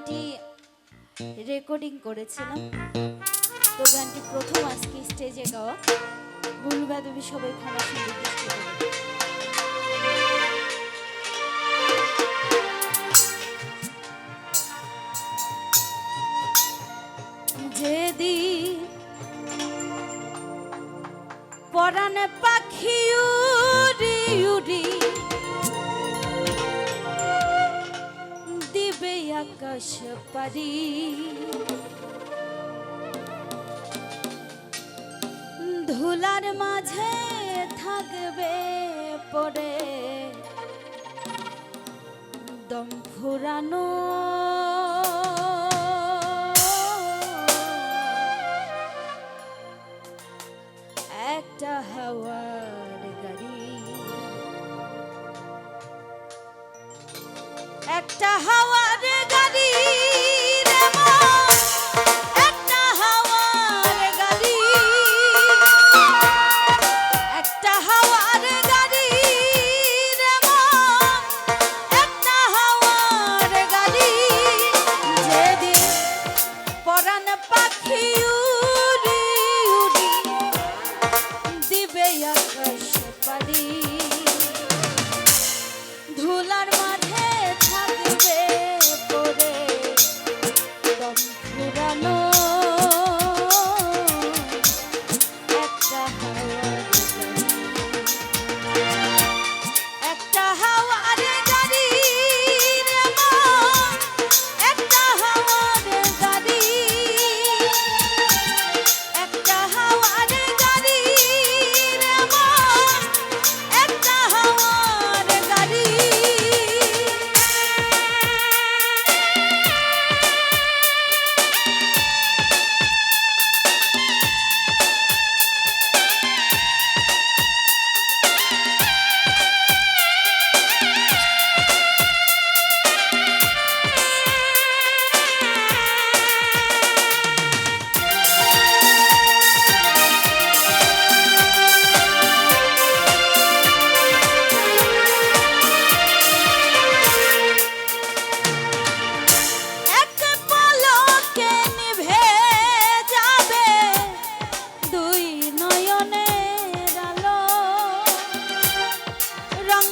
গানটি রেকর্ডিং করেছিলাম। তো গানটি প্রথম আজকে স্টেজে গাওয়া, ভুল বাদবি সবাই ক্ষমা সুন্দর দৃষ্টি দেবেন। যেদিন পরাণে পাখি উড়ি উড়ি দিবে আকাশ পারি, ধুলার মাঝে থাকবে পড়ে দম ফুরানো, একটা হাওয়ার গাড়ি, একটা হাওয়ার গাড়ি রে মন, একটা হাওয়ার গাড়ি, একটা হাওয়ার গাড়ি রে মন, একটা হাওয়ার গাড়ি। যেদিন পরাণ পাখি উড়ি উড়ি দিবে আকাশ পারি, ধুলার মাঝে থাকবে পড়ে দম ফুরানো, একটা হাওয়ার গাড়ি, একটা হাওয়ার গাড়ি রে মন, একটা হাওয়ার গাড়ি, একটা হাওয়ার গাড়ি রে মন, একটা হাওয়ার গাড়ি। এক পলকে নিভে যাবে দুই নয়নের আলো, রং